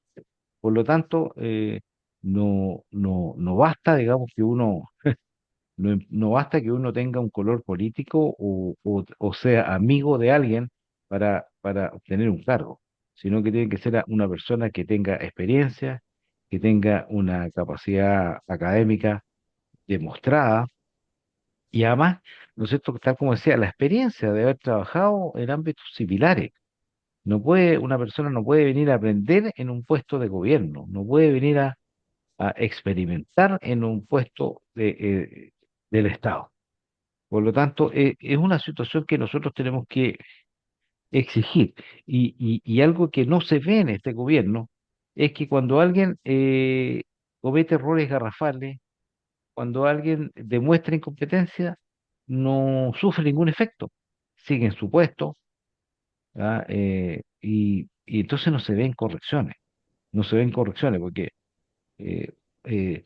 Por lo tanto, no basta, digamos, no basta que uno tenga un color político o sea amigo de alguien para obtener un cargo, sino que tiene que ser una persona que tenga experiencia, que tenga una capacidad académica demostrada y además, ¿no es cierto?, tal como decía, la experiencia de haber trabajado en ámbitos similares. Una persona no puede venir a aprender en un puesto de gobierno, no puede venir a experimentar en un puesto del Estado. Por lo tanto, es una situación que nosotros tenemos que exigir. Y algo que no se ve en este gobierno es que cuando alguien comete errores garrafales, cuando alguien demuestra incompetencia, no sufre ningún efecto. Sigue en su puesto, ¿ah? Y entonces no se ven correcciones. No se ven correcciones porque eh, eh,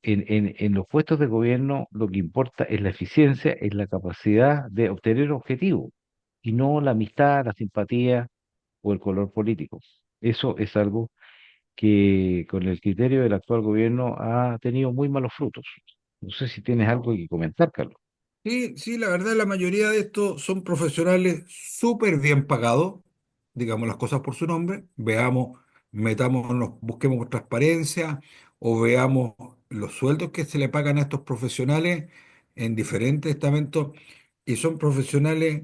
en los puestos de gobierno lo que importa es la eficiencia, es la capacidad de obtener objetivos y no la amistad, la simpatía o el color político. Eso es algo que con el criterio del actual gobierno ha tenido muy malos frutos. No sé si tienes algo que comentar, Carlos. Sí, sí, la verdad, la mayoría de estos son profesionales súper bien pagados, digamos las cosas por su nombre, veamos, metámonos, busquemos transparencia o veamos los sueldos que se le pagan a estos profesionales en diferentes estamentos y son profesionales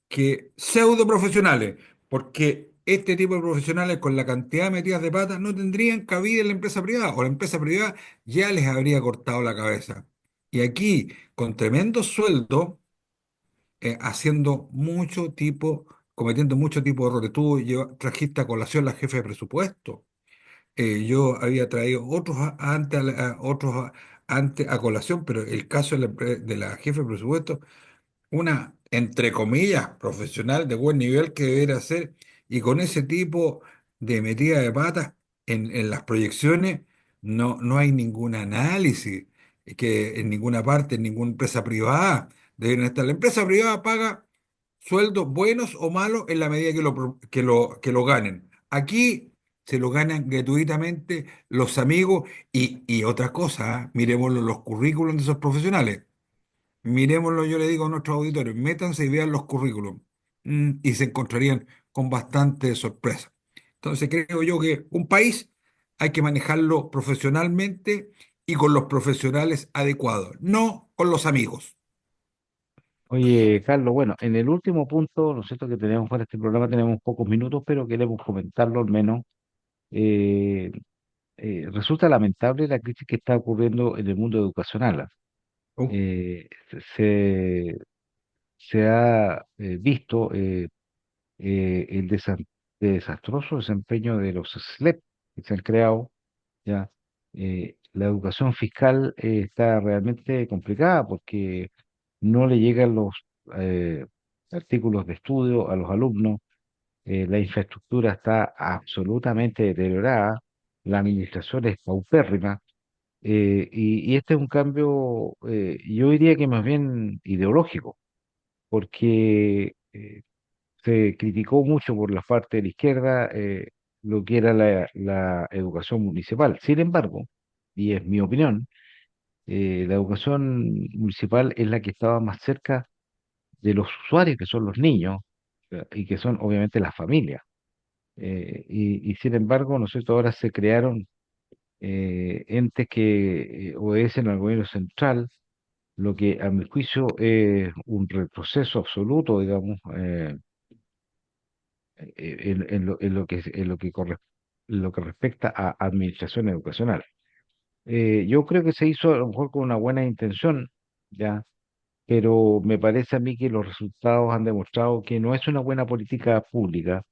que, pseudo profesionales, porque este tipo de profesionales con la cantidad de metidas de patas no tendrían cabida en la empresa privada o la empresa privada ya les habría cortado la cabeza. Y aquí con tremendo sueldo, haciendo mucho tipo, cometiendo mucho tipo de errores. Tú trajiste a colación la jefe de presupuesto. Yo había traído otros antes, otros antes a colación, pero el caso de de la jefe de presupuesto una, entre comillas, profesional de buen nivel que debería ser, y con ese tipo de metida de patas en las proyecciones no hay ningún análisis que en ninguna parte, en ninguna empresa privada deben estar. La empresa privada paga sueldos buenos o malos en la medida que que lo ganen. Aquí se lo ganan gratuitamente los amigos y otra cosa, miremoslo los currículums de esos profesionales. Miremoslo, yo le digo a nuestros auditores, métanse y vean los currículums y se encontrarían con bastante sorpresa. Entonces creo yo que un país hay que manejarlo profesionalmente y con los profesionales adecuados, no con los amigos. Oye, Carlos, bueno, en el último punto, ¿no es cierto?, que tenemos para este programa, tenemos pocos minutos, pero queremos comentarlo al menos. Eh, Resulta lamentable la crisis que está ocurriendo en el mundo educacional. ¿Ah? Oh, Eh, se, Se ha visto el desastroso desempeño de los SLEP que se han creado, ¿ya? La educación fiscal está realmente complicada porque no le llegan los eh, artículos de estudio a los alumnos, la infraestructura está absolutamente deteriorada, la administración es paupérrima, y este es un cambio, yo diría que más bien ideológico. porque se criticó mucho por la parte de la izquierda lo que era la educación municipal. Sin embargo, y es mi opinión, la educación municipal es la que estaba más cerca de los usuarios, que son los niños, y que son obviamente las familias. Y sin embargo, ¿no es cierto? Ahora se crearon entes que obedecen al gobierno central, lo que a mi juicio es un retroceso absoluto, digamos, en lo que respecta a administración educacional. Yo creo que se hizo a lo mejor con una buena intención, ya, pero me parece a mí que los resultados han demostrado que no es una buena política pública,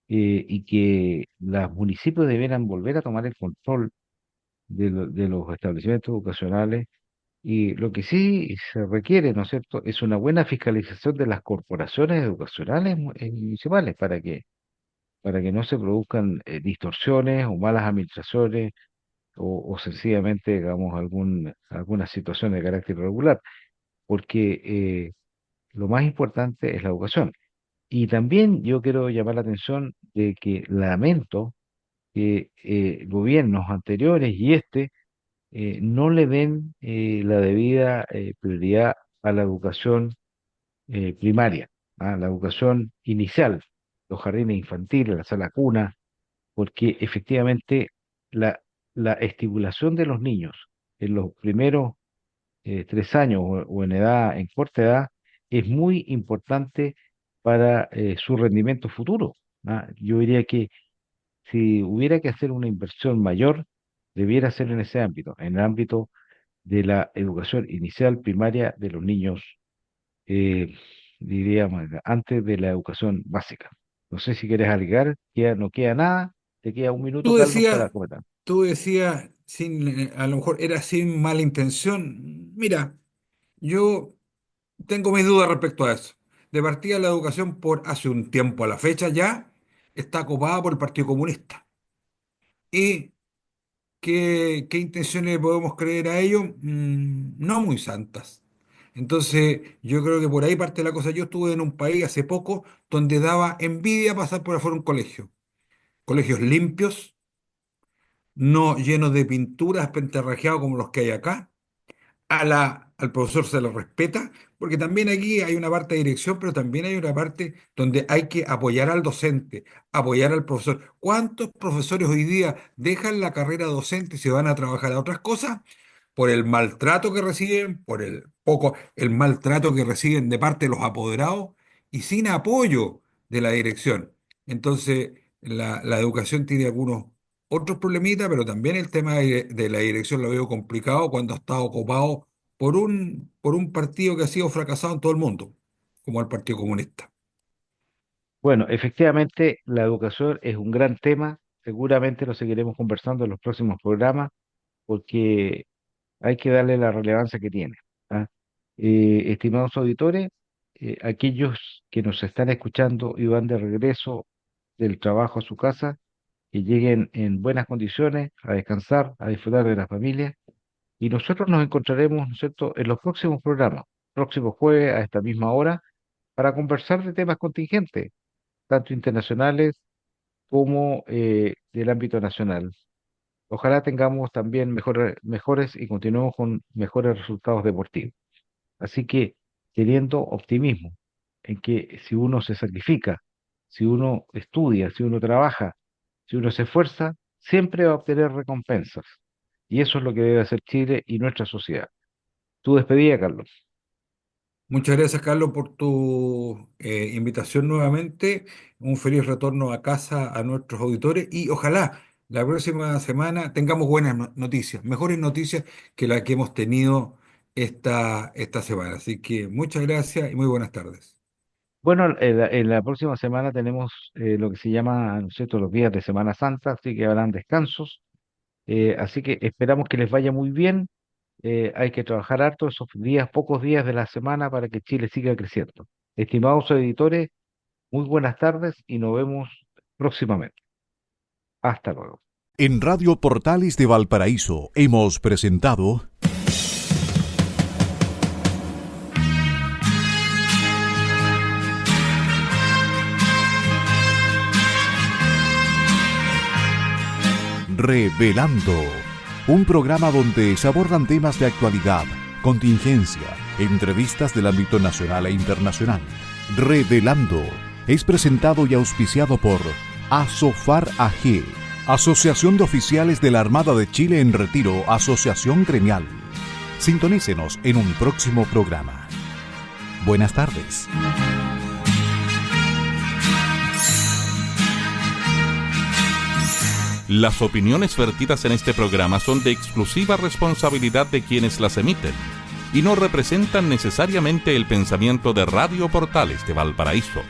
y que los municipios debieran volver a tomar el control de los establecimientos educacionales. Y lo que sí se requiere, ¿no es cierto?, es una buena fiscalización de las corporaciones educacionales municipales para que no se produzcan distorsiones o malas administraciones o sencillamente, digamos, alguna situación de carácter irregular, porque lo más importante es la educación. Y también yo quiero llamar la atención de que lamento que gobiernos anteriores y no le den la debida prioridad a la educación primaria, a la educación inicial, los jardines infantiles, la sala cuna, porque efectivamente la, la estimulación de los niños en los primeros 3 años o en edad, en corta edad, es muy importante para su rendimiento futuro. ¿Ah? Yo diría que si hubiera que hacer una inversión mayor, debiera ser en ese ámbito, en el ámbito de la educación inicial primaria de los niños, eh, diríamos, antes de la educación básica. No sé si quieres agregar, no queda nada, te queda un minuto, Tú Carlos, para decías, comentar. tú decías, sin, a lo mejor era sin mala intención. Mira, yo tengo mis dudas respecto a eso. De partida, la educación por hace un tiempo a la fecha ya está copada por el Partido Comunista. ¿Y qué intenciones le podemos creer a ellos? No muy santas. Entonces, yo creo que por ahí parte la cosa. Yo estuve en un país hace poco donde daba envidia pasar por afuera un colegio. Colegios limpios, no llenos de pinturas, pentarrajeados como los que hay acá. Al profesor se le respeta, porque también aquí hay una parte de dirección, pero también hay una parte donde hay que apoyar al docente, apoyar al profesor. ¿Cuántos profesores hoy día dejan la carrera docente y se van a trabajar a otras cosas? Por el maltrato que reciben, por el maltrato que reciben de parte de los apoderados y sin apoyo de la dirección. Entonces, la educación tiene algunos otros problemitas, pero también el tema de la dirección lo veo complicado cuando ha estado ocupado por un partido que ha sido fracasado en todo el mundo, como el Partido Comunista. Bueno, efectivamente, la educación es un gran tema. Seguramente lo seguiremos conversando en los próximos programas porque hay que darle la relevancia que tiene. ¿Ah? Estimados auditores, aquellos que nos están escuchando y van de regreso del trabajo a su casa, que lleguen en buenas condiciones a descansar, a disfrutar de la familia. Y nosotros nos encontraremos, ¿no es cierto?, en los próximos programas, próximo jueves a esta misma hora, para conversar de temas contingentes, tanto internacionales como del ámbito nacional. Ojalá tengamos también mejores y continuemos con mejores resultados deportivos. Así que teniendo optimismo en que si uno se sacrifica, si uno estudia, si uno trabaja, si uno se esfuerza, siempre va a obtener recompensas. Y eso es lo que debe hacer Chile y nuestra sociedad. Tu despedida, Carlos. Muchas gracias, Carlos, por tu invitación nuevamente. Un feliz retorno a casa a nuestros auditores y ojalá la próxima semana tengamos buenas noticias, mejores noticias que las que hemos tenido esta semana. Así que muchas gracias y muy buenas tardes. Bueno, en la próxima semana tenemos lo que se llama, ¿no es cierto?, los días de Semana Santa, así que habrán descansos. Así que esperamos que les vaya muy bien. Hay que trabajar harto esos días, pocos días de la semana para que Chile siga creciendo. Estimados editores, muy buenas tardes y nos vemos próximamente. Hasta luego. En Radio Portales de Valparaíso hemos presentado Revelando, un programa donde se abordan temas de actualidad, contingencia, entrevistas del ámbito nacional e internacional. Revelando es presentado y auspiciado por Asofar AG, Asociación de Oficiales de la Armada de Chile en Retiro, Asociación Gremial. Sintonícenos en un próximo programa. Buenas tardes. Las opiniones vertidas en este programa son de exclusiva responsabilidad de quienes las emiten y no representan necesariamente el pensamiento de Radio Portales de Valparaíso,